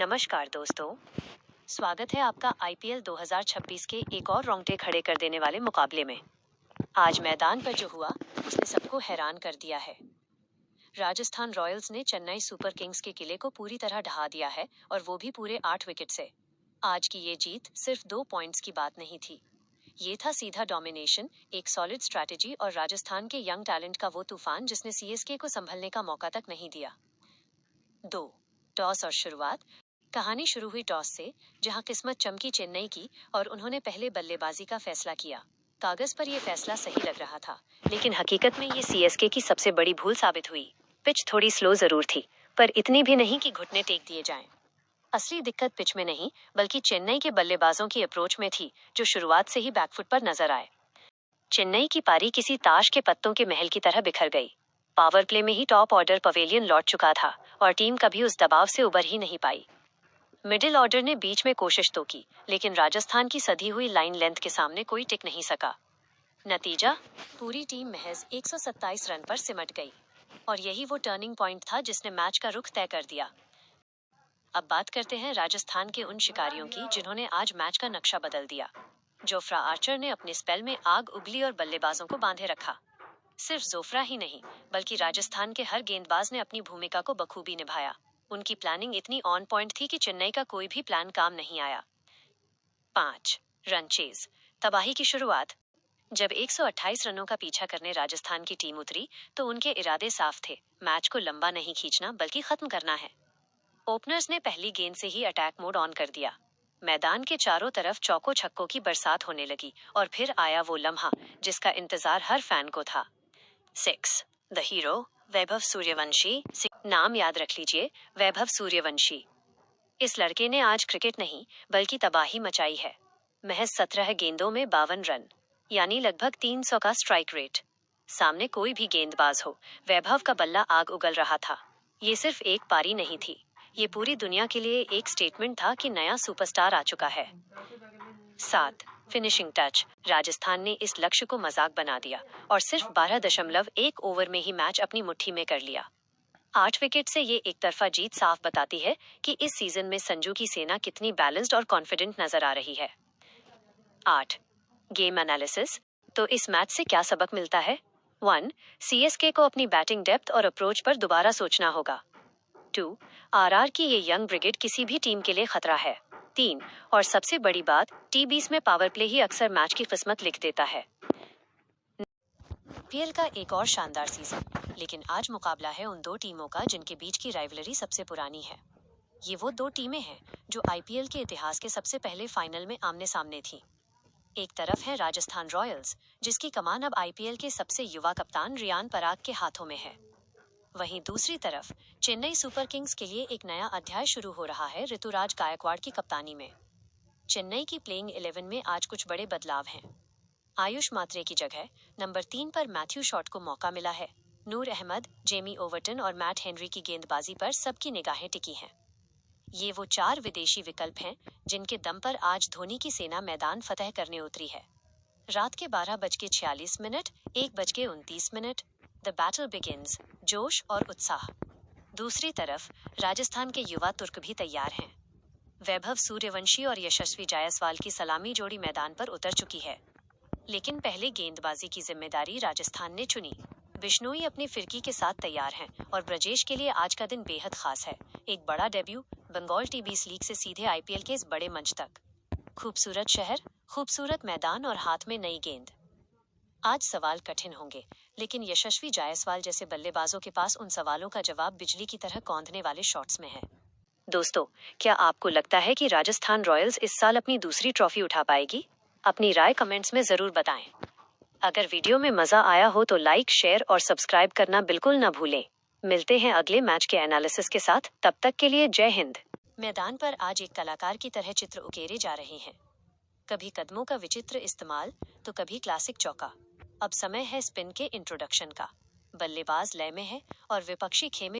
नमस्कार दोस्तों, स्वागत है आपका आईपीएल 2026 के एक और रोंगटे खड़े कर देने वाले मुकाबले में। आज मैदान पर जो हुआ उसने सबको हैरान कर दिया है। राजस्थान रॉयल्स ने चेन्नई सुपर किंग्स के किले को पूरी तरह ढहा दिया है और वो भी पूरे 8 विकेट से। आज की ये जीत सिर्फ 2 पॉइंट्स की बात नहीं थी। ये था सीधा डोमिनेशन, एक सॉलिड स्ट्रैटेजी और राजस्थान के यंग टैलेंट का वो तूफान जिसने सीएसके को संभलने का मौका तक नहीं दिया। 2 टॉस और शुरुआत। कहानी शुरू हुई टॉस से, जहां किस्मत चमकी चेन्नई की और उन्होंने पहले बल्लेबाजी का फैसला किया। कागज पर यह फैसला सही लग रहा था, लेकिन हकीकत में ये सीएसके की सबसे बड़ी भूल साबित हुई। पिच थोड़ी स्लो जरूर थी, पर इतनी भी नहीं कि घुटने टेक दिए जाएं। असली दिक्कत पिच में नहीं, बल्कि चेन्नई के बल्लेबाजों की अप्रोच में थी, जो शुरुआत से ही बैकफुट पर नजर आए। चेन्नई की पारी किसी ताश के पत्तों के महल की तरह बिखर गई। पावर प्ले में ही टॉप ऑर्डर पवेलियन लौट चुका था और टीम कभी उस दबाव से उबर ही नहीं पाई। मिडिल ऑर्डर ने बीच में कोशिश तो की, लेकिन राजस्थान की सधी हुई लाइन लेंथ के सामने कोई टिक नहीं सका। नतीजा, पूरी टीम महज 127 रन पर सिमट गई। और यही वो टर्निंग पॉइंट था जिसने मैच का रुख तय कर दिया। अब बात करते हैं राजस्थान के उन शिकारियों की जिन्होंने आज मैच का नक्शा बदल दिया। जोफ्रा आर्चर ने अपने स्पेल में आग उगली और बल्लेबाजों को बांधे रखा। सिर्फ जोफ्रा ही नहीं, बल्कि राजस्थान के हर गेंदबाज ने अपनी भूमिका को बखूबी निभाया। उनकी प्लानिंग इतनी ऑन पॉइंट थी कि चेन्नई का कोई भी प्लान काम नहीं आया। 5 रन चेज, तबाही की शुरुआत। जब 128 रनों का पीछा करने राजस्थान की टीम उतरी, तो उनके इरादे साफ थे, मैच को लंबा नहीं खींचना बल्कि खत्म करना है। ओपनर्स ने पहली गेंद से ही अटैक मोड ऑन कर दिया। मैदान के चारों तरफ चौको छक्कों की बरसात होने लगी और फिर आया वो लम्हा जिसका इंतजार हर फैन को था। 6 द हीरो, वैभव सूर्यवंशी। नाम याद रख लीजिए, वैभव सूर्यवंशी। इस लड़के ने आज क्रिकेट नहीं बल्कि तबाही मचाई है। महज 17 गेंदों में 52 रन, यानी लगभग 300 का स्ट्राइक रेट। सामने कोई भी गेंदबाज हो, वैभव का बल्ला आग उगल रहा था। ये सिर्फ एक पारी नहीं थी, ये पूरी दुनिया के लिए एक स्टेटमेंट था कि नया सुपरस्टार आ चुका है। 7 फिनिशिंग टच। राजस्थान ने इस लक्ष्य को मजाक बना दिया और सिर्फ 12.1 ओवर में ही मैच अपनी मुट्ठी में कर लिया। 8 विकेट से ये एक तरफा जीत साफ बताती है कि इस सीजन में संजू की सेना कितनी बैलेंस्ड और कॉन्फिडेंट नजर आ रही है। 8 गेम एनालिसिस। तो इस मैच से क्या सबक मिलता है? 1 सीएसके को अपनी बैटिंग डेप्थ और अप्रोच पर दोबारा सोचना होगा। 2 आरआर की ये यंग ब्रिगेड किसी भी टीम के लिए खतरा है। 3 और सबसे बड़ी बात, टी20 में पावर प्ले ही अक्सर मैच की किस्मत लिख देता है। आईपीएल का एक और शानदार सीजन, लेकिन आज मुकाबला है उन दो टीमों का जिनके बीच की राइवलरी सबसे पुरानी है। ये वो दो टीमें हैं जो आईपीएल के इतिहास के सबसे पहले फाइनल में आमने सामने थीं। एक तरफ है राजस्थान रॉयल्स, जिसकी कमान अब आईपीएल के सबसे युवा कप्तान रियान पराग के हाथों में है। वहीं दूसरी तरफ चेन्नई सुपर किंग्स के लिए एक नया अध्याय शुरू हो रहा है ऋतुराज गायकवाड़ की कप्तानी में। चेन्नई की प्लेइंग 11 में आज कुछ बड़े बदलाव हैं। आयुष मात्रे की जगह नंबर 3 पर मैथ्यू शॉट को मौका मिला है। नूर अहमद, जेमी ओवर्टन और मैट हेनरी की गेंदबाजी पर सबकी निगाहें टिकी हैं। ये वो 4 विदेशी विकल्प हैं जिनके दम पर आज धोनी की सेना मैदान फतह करने उतरी है। रात के 12:46, 1:29, द बैटल बिगिंस, जोश और उत्साह। दूसरी तरफ राजस्थान के युवा तुर्क भी तैयार हैं। वैभव सूर्यवंशी और यशस्वी जायसवाल की सलामी जोड़ी मैदान पर उतर चुकी है। लेकिन पहले गेंदबाजी की जिम्मेदारी राजस्थान ने चुनी। बिश्नोई अपनी फिरकी के साथ तैयार हैं और ब्रजेश के लिए आज का दिन बेहद खास है। एक बड़ा डेब्यू, बंगाल टी20 लीग से सीधे आईपीएल के इस बड़े मंच तक। खूबसूरत शहर, खूबसूरत मैदान और हाथ में नई गेंद। आज सवाल कठिन होंगे, लेकिन यशस्वी जायसवाल जैसे बल्लेबाजों के पास उन सवालों का जवाब बिजली की तरह कौंधने वाले शॉट्स में है। दोस्तों, क्या आपको लगता है कि राजस्थान रॉयल्स इस साल अपनी दूसरी ट्रॉफी उठा पाएगी? अपनी राय कमेंट्स में जरूर बताएं। अगर वीडियो में मजा आया हो तो लाइक, शेयर और सब्सक्राइब करना बिल्कुल न भूलें। मिलते हैं अगले मैच के एनालिसिस के साथ, तब तक के लिए जय हिंद। मैदान पर आज एक कलाकार की तरह चित्र उकेरे जा रहे हैं। कभी कदमों का विचित्र इस्तेमाल, तो कभी क्लासिक चौका। अब समय है स्पिन के इंट्रोडक्शन का। बल्लेबाज लय में है और विपक्षी खेमे